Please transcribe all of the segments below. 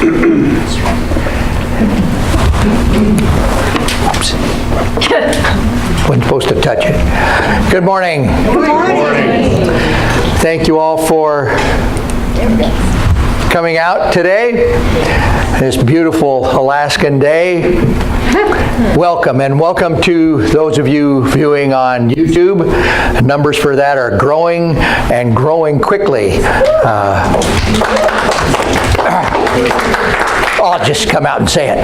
Wasn't supposed to touch it. Good morning. Good morning. Thank you all for coming out today, this beautiful Alaskan day. Welcome, and welcome to those of you viewing on YouTube. Numbers for that are growing and growing quickly. I'll just come out and say it.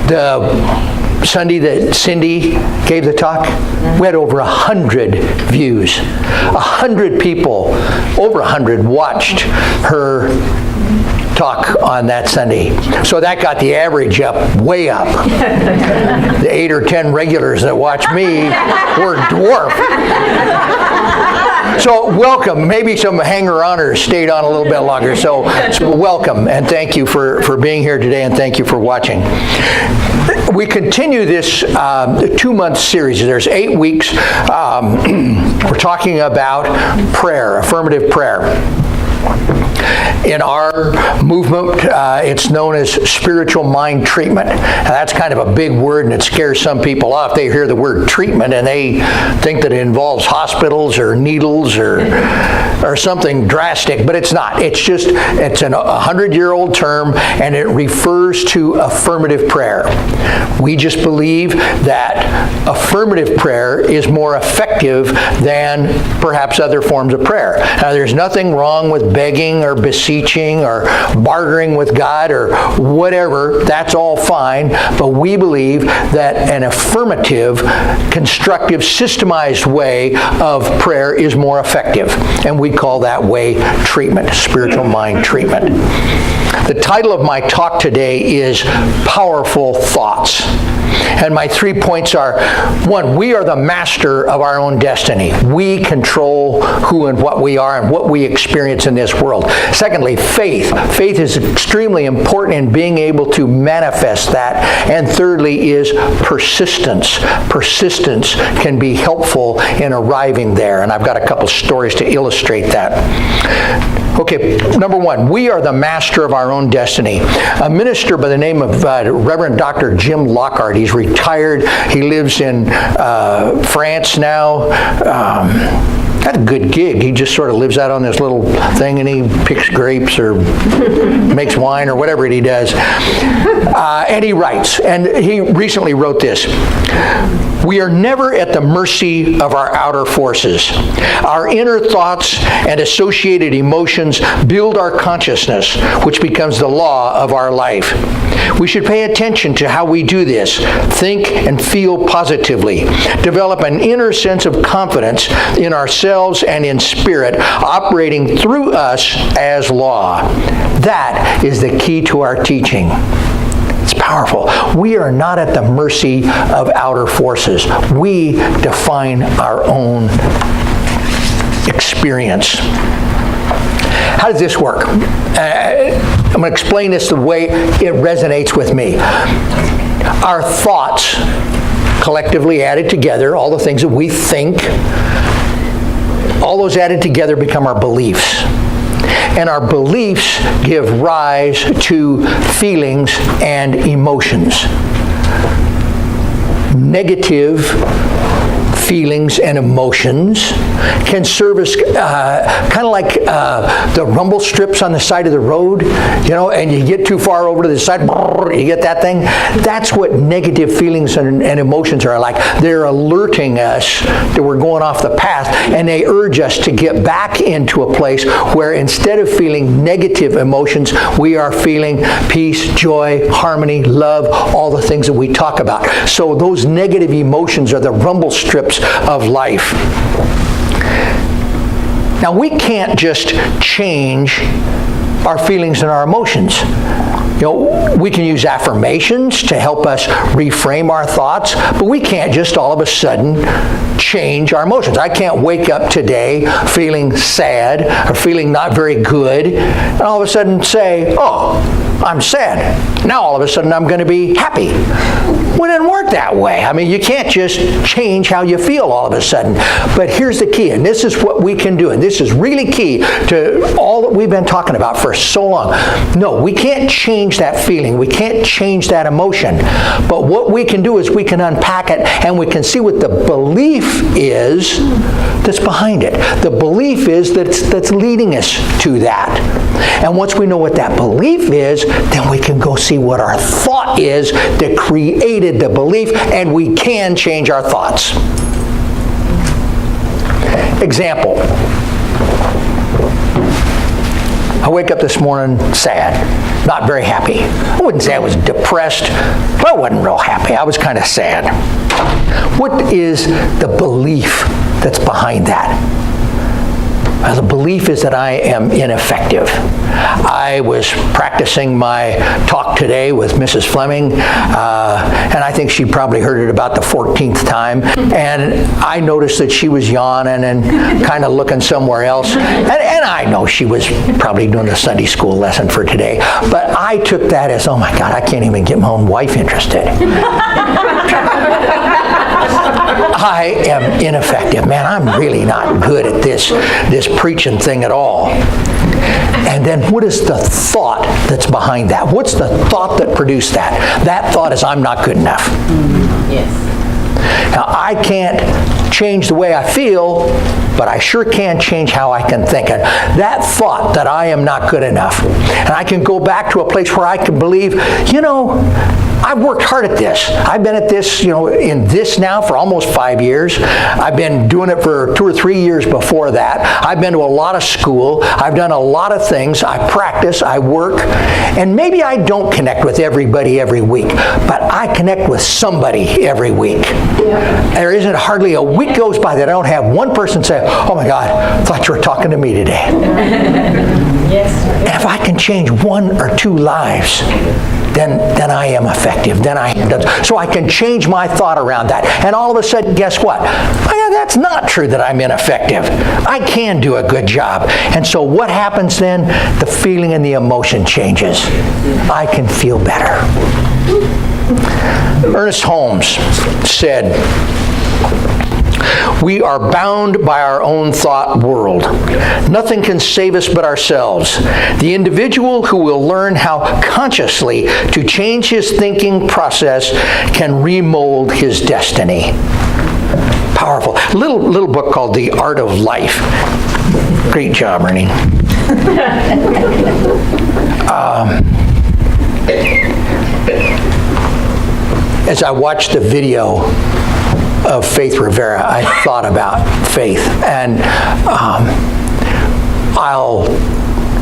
The Sunday that Cindy gave the talk, we had over 100 views. 100 people, over 100 watched her talk on that Sunday. So that got the average up, way up. The 8 or 10 regulars that watch me were dwarfed. So welcome. Maybe some hanger-oners stayed on a little bit longer. So welcome, and thank you for being here today, and thank you for watching. We continue this 2-month series. There's 8 weeks. We're talking about prayer, affirmative prayer. In our movement, it's known as spiritual mind treatment. Now, that's kind of a big word, and it scares some people off. They hear the word treatment, and they think that it involves hospitals or needles or something drastic, but it's not. It's a 100-year-old term, and it refers to affirmative prayer. We just believe that affirmative prayer is more effective than perhaps other forms of prayer. Now, there's nothing wrong with begging or beseeching or bartering with God or whatever. That's all fine, but we believe that an affirmative, constructive, systemized way of prayer is more effective, and we call that way treatment, spiritual mind treatment. The title of my talk today is Powerful Thoughts. And my 3 points are, 1, we are the master of our own destiny. We control who and what we are and what we experience in this world. Secondly, faith. Faith is extremely important in being able to manifest that. And thirdly is persistence. Persistence can be helpful in arriving there. And I've got a couple stories to illustrate that. Okay, number 1, we are the master of our own destiny. A minister by the name of Reverend Dr. Jim Lockhart, he's retired. He lives in France now. Got a good gig. He just sort of lives out on this little thing, and he picks grapes or makes wine or whatever he does. And he writes, and he recently wrote this: we are never at the mercy of our outer forces. Our inner thoughts and associated emotions build our consciousness, which becomes the law of our life. We should pay attention to how we do this. Think and feel positively. Develop an inner sense of confidence in ourselves and in spirit, operating through us as law. That is the key to our teaching. It's powerful. We are not at the mercy of outer forces. We define our own experience. How does this work? I'm going to explain this the way it resonates with me. Our thoughts, collectively added together, all the things that we think, all those added together become our beliefs. And our beliefs give rise to feelings and emotions. Negative feelings and emotions can serve as kind of like the rumble strips on the side of the road, and you get too far over to the side, you get that thing. That's what negative feelings and emotions are like. They're alerting us that we're going off the path, and they urge us to get back into a place where instead of feeling negative emotions, we are feeling peace, joy, harmony, love, all the things that we talk about. So those negative emotions are the rumble strips of life. Now, we can't just change our feelings and our emotions. We can use affirmations to help us reframe our thoughts, but we can't just all of a sudden change our emotions. I can't wake up today feeling sad or feeling not very good and all of a sudden say, oh, I'm sad. Now all of a sudden I'm going to be happy. Well, it didn't work that way. I mean, you can't just change how you feel all of a sudden. But here's the key, and this is what we can do, and this is really key to all that we've been talking about for so long. No, we can't change that feeling. We can't change that emotion. But what we can do is we can unpack it, and we can see what the belief is that's behind it. The belief is that's leading us to that. And once we know what that belief is, then we can go see what our thought is that created the belief, and we can change our thoughts. Example. I wake up this morning sad, not very happy. I wouldn't say I was depressed, but I wasn't real happy. I was kind of sad. What is the belief that's behind that? The belief is that I am ineffective. I was practicing my talk today with Mrs. Fleming, and I think she probably heard it about the 14th time, and I noticed that she was yawning and kind of looking somewhere else, and I know she was probably doing the Sunday school lesson for today, but I took that as, oh my God, I can't even get my own wife interested. I am ineffective. Man, I'm really not good at this preaching thing at all. And then what is the thought that's behind that? What's the thought that produced that? That thought is, I'm not good enough. Yes. Now, I can't change the way I feel, but I sure can change how I can think. And that thought that I am not good enough, and I can go back to a place where I can believe, you know, I've worked hard at this. I've been at this, in this now for almost 5 years. I've been doing it for 2 or 3 years before that. I've been to a lot of school. I've done a lot of things. I practice. I work. And maybe I don't connect with everybody every week, but I connect with somebody every week. Yeah. There isn't hardly a week goes by that I don't have one person say, oh my God, I thought you were talking to me today. Yes. And if I can change 1 or 2 lives, then I am effective. So I can change my thought around that. And all of a sudden, guess what? That's not true that I'm ineffective. I can do a good job. And so what happens then? The feeling and the emotion changes. I can feel better. Ernest Holmes said, we are bound by our own thought world. Nothing can save us but ourselves. The individual who will learn how consciously to change his thinking process can remold his destiny. Powerful. Little book called The Art of Life. Great job, Ernie. As I watched the video of Faith Rivera, I thought about Faith, and I'll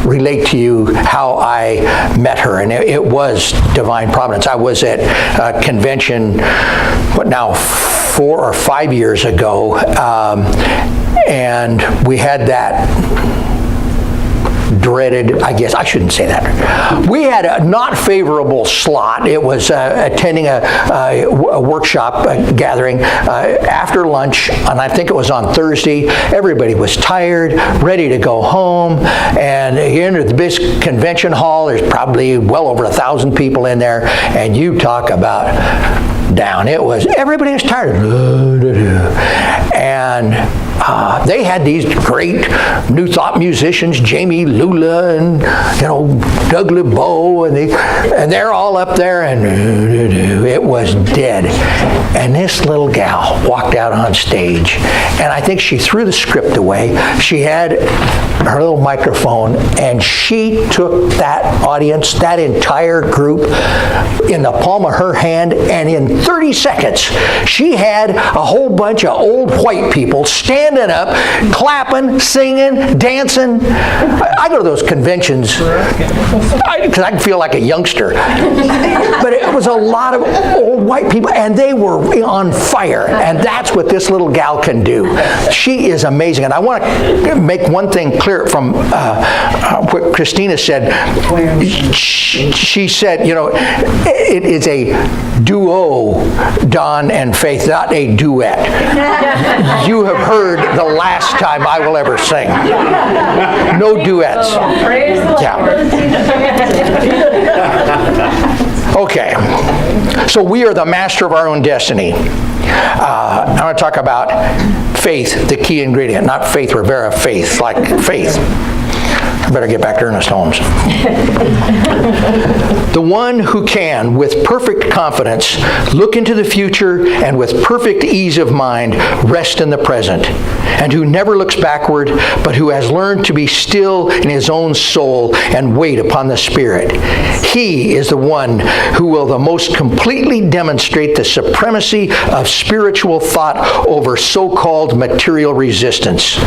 relate to you how I met her, and it was divine providence. I was at a convention, 4 or 5 years ago, and we had that dreaded, I guess, I shouldn't say that. We had a not favorable slot. It was attending a workshop gathering after lunch, and I think it was on Thursday. Everybody was tired, ready to go home, and you enter the big convention hall. There's probably well over 1,000 people in there, and you talk about down. Everybody was tired. And they had these great New Thought musicians, Jamie Lula and Doug LeBeau, and they're all up there, and it was dead. And this little gal walked out on stage, and I think she threw the script away. She had her little microphone, and she took that audience, that entire group, in the palm of her hand, and in 30 seconds, she had a whole bunch of old white people standing up, clapping, singing, dancing. I go to those conventions because I feel like a youngster. But it was a lot of old white people, and they were on fire. And that's what this little gal can do. She is amazing. And I want to make one thing clear from what Christina said. She said, it is a duo, Don and Faith, not a duet. You have heard the last time I will ever sing. No duets. Praise the Lord. Yeah. Okay, so we are the master of our own destiny. I want to talk about faith, the key ingredient, not Faith Rivera, faith, like faith. I better get back to Ernest Holmes. The one who can, with perfect confidence, look into the future and with perfect ease of mind, rest in the present, and who never looks backward, but who has learned to be still in his own soul and wait upon the Spirit. He is the one who will the most completely demonstrate the supremacy of spiritual thought over so-called material resistance.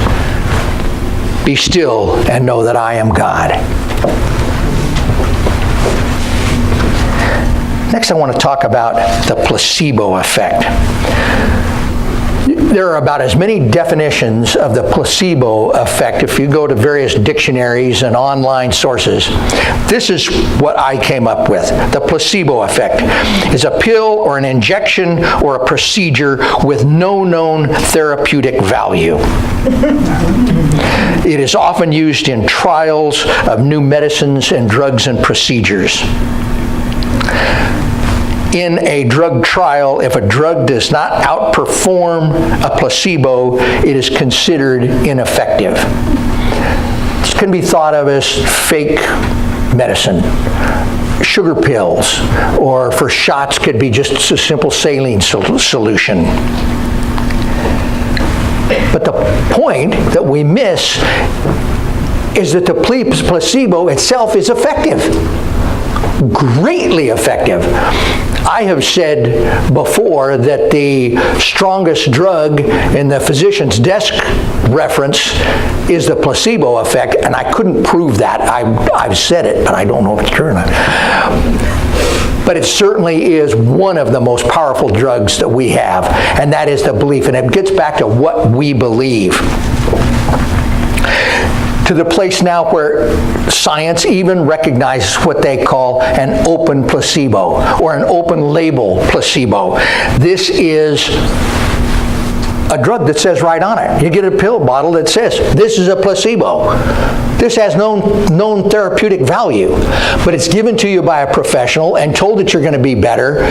Be still and know that I am God. Next, I want to talk about the placebo effect. There are about as many definitions of the placebo effect if you go to various dictionaries and online sources. This is what I came up with. The placebo effect is a pill or an injection or a procedure with no known therapeutic value. It is often used in trials of new medicines and drugs and procedures. In a drug trial, if a drug does not outperform a placebo, it is considered ineffective. This can be thought of as fake medicine. Sugar pills, or for shots could be just a simple saline solution. But the point that we miss is that the placebo itself is effective. Greatly effective. I have said before that the strongest drug in the physician's desk reference is the placebo effect, and I couldn't prove that. I've said it, but I don't know if it's true or not. But it certainly is one of the most powerful drugs that we have, and that is the belief, and it gets back to what we believe. To the place now where science even recognizes what they call an open placebo or an open label placebo. This is a drug that says right on it. You get a pill bottle that says, this is a placebo. This has known therapeutic value, but it's given to you by a professional and told that you're going to be better,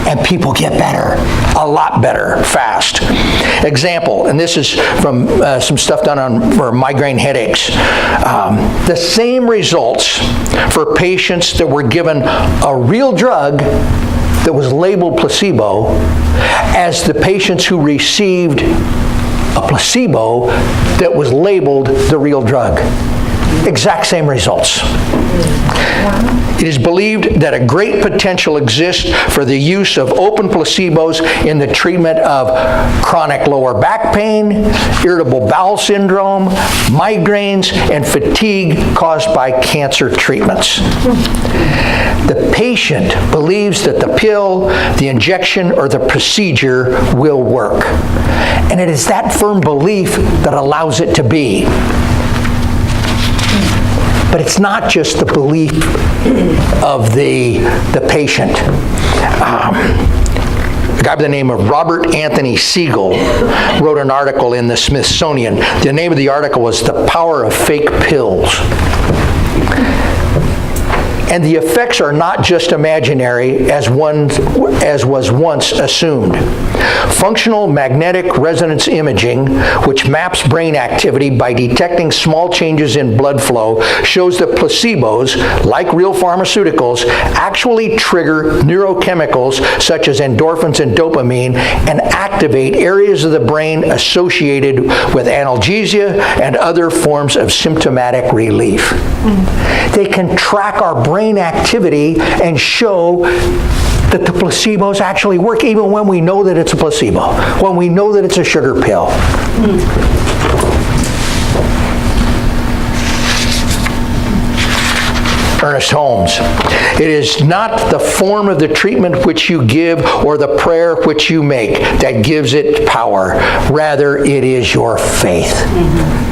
and people get better, a lot better, fast. Example, and this is from some stuff done for migraine headaches. The same results for patients that were given a real drug that was labeled placebo as the patients who received a placebo that was labeled the real drug. Exact same results. It is believed that a great potential exists for the use of open placebos in the treatment of chronic lower back pain, irritable bowel syndrome, migraines, and fatigue caused by cancer treatments. The patient believes that the pill, the injection, or the procedure will work. And it is that firm belief that allows it to be. But it's not just the belief of the patient. A guy by the name of Robert Anthony Siegel wrote an article in the Smithsonian. The name of the article was "The Power of Fake Pills." And the effects are not just imaginary, as was once assumed. Functional magnetic resonance imaging, which maps brain activity by detecting small changes in blood flow, shows that placebos, like real pharmaceuticals, actually trigger neurochemicals such as endorphins and dopamine and activate areas of the brain associated with analgesia and other forms of symptomatic relief. They can track our brain activity and show that the placebos actually work even when we know that it's a placebo, when we know that it's a sugar pill. Ernest Holmes. It is not the form of the treatment which you give or the prayer which you make that gives it power. Rather, it is your faith.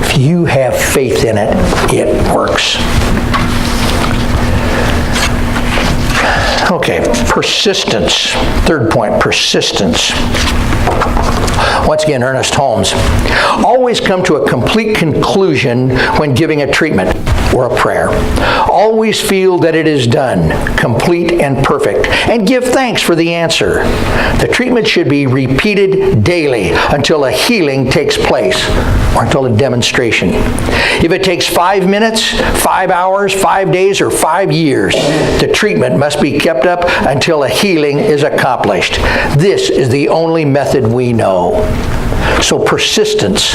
If you have faith in it, it works. Okay, persistence. Third point, persistence. Once again, Ernest Holmes. Always come to a complete conclusion when giving a treatment or a prayer. Always feel that it is done, complete and perfect, and give thanks for the answer. The treatment should be repeated daily until a healing takes place or until a demonstration. If it takes 5 minutes, 5 hours, 5 days, or 5 years, the treatment must be kept up until a healing is accomplished. This is the only method we know. So persistence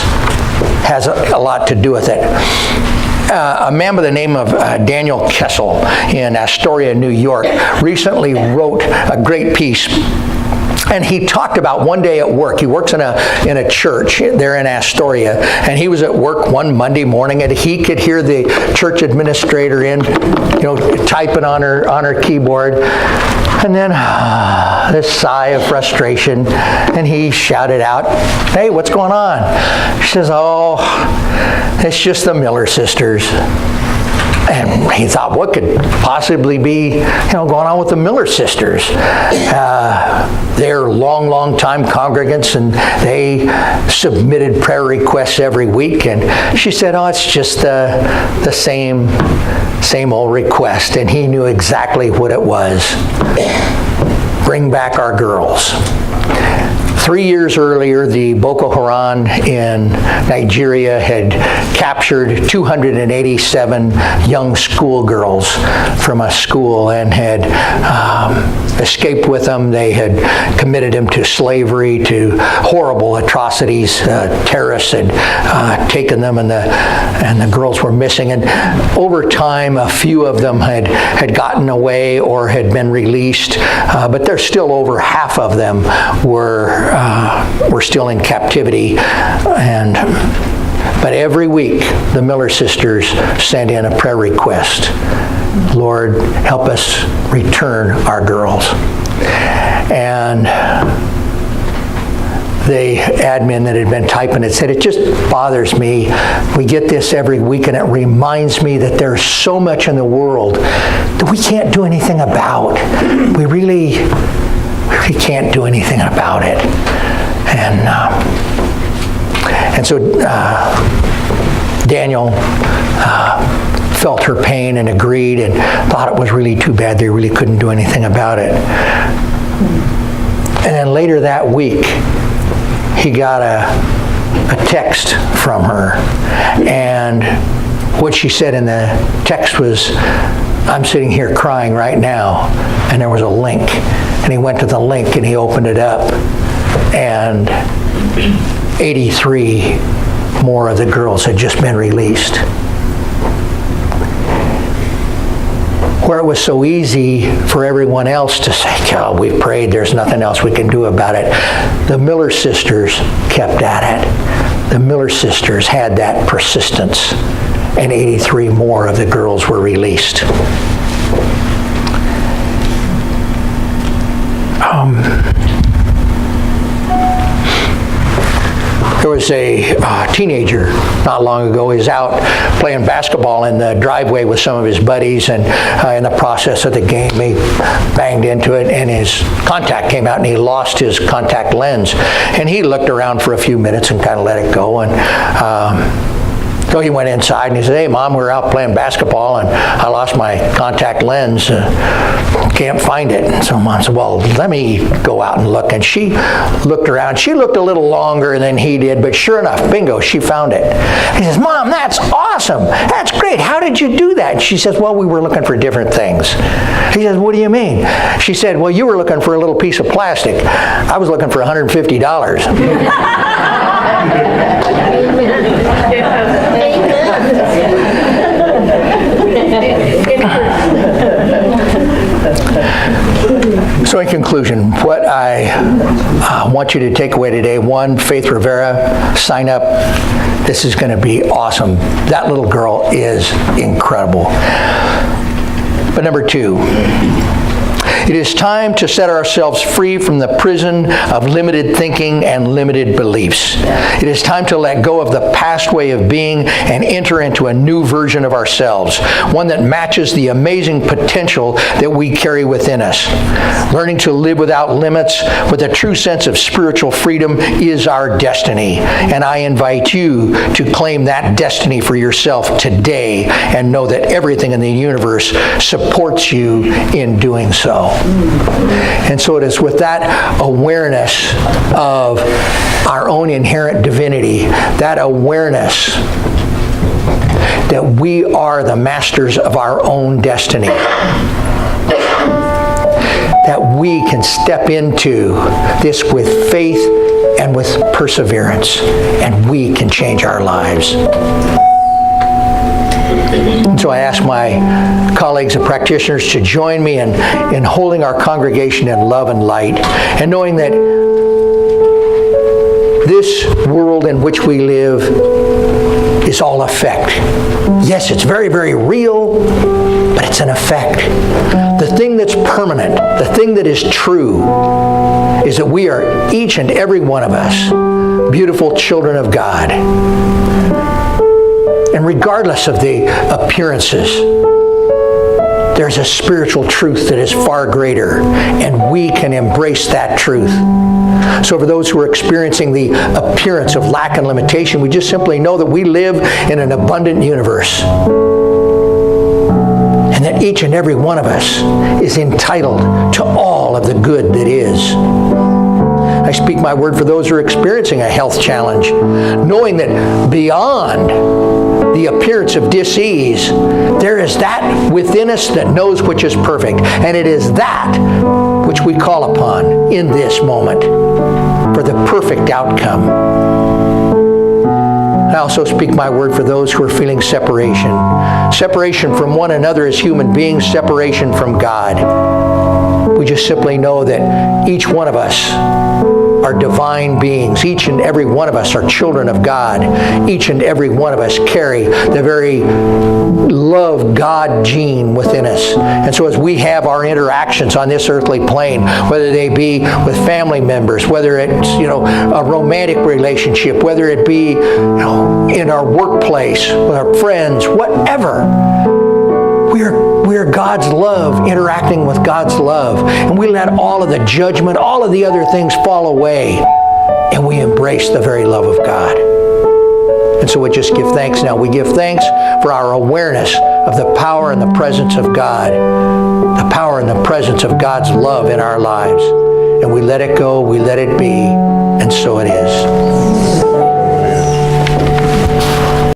has a lot to do with it. A man by the name of Daniel Kessel in Astoria, New York, recently wrote a great piece. And he talked about one day at work. He works in a church there in Astoria, and he was at work one Monday morning, and he could hear the church administrator typing on her keyboard, and then this sigh of frustration, and he shouted out, "Hey, what's going on?" She says, "Oh, it's just the Miller sisters." And he thought, what could possibly be, going on with the Miller sisters? They're long time congregants, and they submitted prayer requests every week. And she said, "Oh, it's just the same old request." And he knew exactly what it was. Bring back our girls. 3 years earlier, the Boko Haram in Nigeria had captured 287 young schoolgirls from a school and had escaped with them. They had committed them to slavery, to horrible atrocities. Terrorists had taken them, and the girls were missing. And over time, a few of them had gotten away or had been released, but there's still over half of them were still in captivity. But every week, the Miller sisters sent in a prayer request. Lord, help us return our girls. And the admin that had been typing it said, "It just bothers me. We get this every week, and it reminds me that there's so much in the world that we can't do anything about. We really can't do anything about it." And so Daniel felt her pain and agreed and thought it was really too bad they really couldn't do anything about it. And then later that week, he got a text from her. And what she said in the text was, "I'm sitting here crying right now." And there was a link. And he went to the link and he opened it up. And 83 more of the girls had just been released. Where it was so easy for everyone else to say, "Oh, we've prayed, there's nothing else we can do about it," the Miller sisters kept at it. The Miller sisters had that persistence, and 83 more of the girls were released. There was a teenager not long ago. He was out playing basketball in the driveway with some of his buddies, and in the process of the game, he banged into it, and his contact came out, and he lost his contact lens. And he looked around for a few minutes and kind of let it go. And so he went inside and he said, "Hey, Mom, we were out playing basketball and I lost my contact lens. Can't find it." And so Mom said, "Well, let me go out and look." And she looked around. She looked a little longer than he did, but sure enough, bingo, she found it. He says, "Mom, that's awesome. That's great. How did you do that?" And she says, "Well, we were looking for different things." He says, "What do you mean?" She said, "Well, you were looking for a little piece of plastic. I was looking for $150. So in conclusion, what I want you to take away today, one, Faith Rivera, sign up. This is going to be awesome. That little girl is incredible. But number two, It is time to set ourselves free from the prison of limited thinking and limited beliefs. It is time to let go of the past way of being and enter into a new version of ourselves, one that matches the amazing potential that we carry within us. Learning to live without limits with a true sense of spiritual freedom is our destiny, and I invite you to claim that destiny for yourself today and know that everything in the universe supports you in doing so. And so it is with that awareness of our own inherent divinity, that awareness that we are the masters of our own destiny, that we can step into this with faith and with perseverance, and we can change our lives. And so I ask my colleagues and practitioners to join me in holding our congregation in love and light, and knowing that this world in which we live is all effect. Yes, it's very, very real, but it's an effect. The thing that's permanent, the thing that is true, is that we are, each and every one of us, beautiful children of God. And regardless of the appearances, there's a spiritual truth that is far greater, and we can embrace that truth. So for those who are experiencing the appearance of lack and limitation, we just simply know that we live in an abundant universe, and that each and every one of us is entitled to all of the good that is. I speak my word for those who are experiencing a health challenge, knowing that beyond the appearance of dis-ease, there is that within us that knows which is perfect, and it is that which we call upon in this moment for the perfect outcome. I also speak my word for those who are feeling separation. Separation from one another as human beings, separation from God. We just simply know that each one of us are divine beings. Each and every one of us are children of God. Each and every one of us carry the very love God gene within us. And so as we have our interactions on this earthly plane, whether they be with family members, whether it's, a romantic relationship, whether it be, in our workplace, with our friends, whatever, we are God's love interacting with God's love. And we let all of the judgment, all of the other things fall away, and we embrace the very love of God. And so we just give thanks now. We give thanks for our awareness of the power and the presence of God, the power and the presence of God's love in our lives. And we let it go, we let it be, and so it is.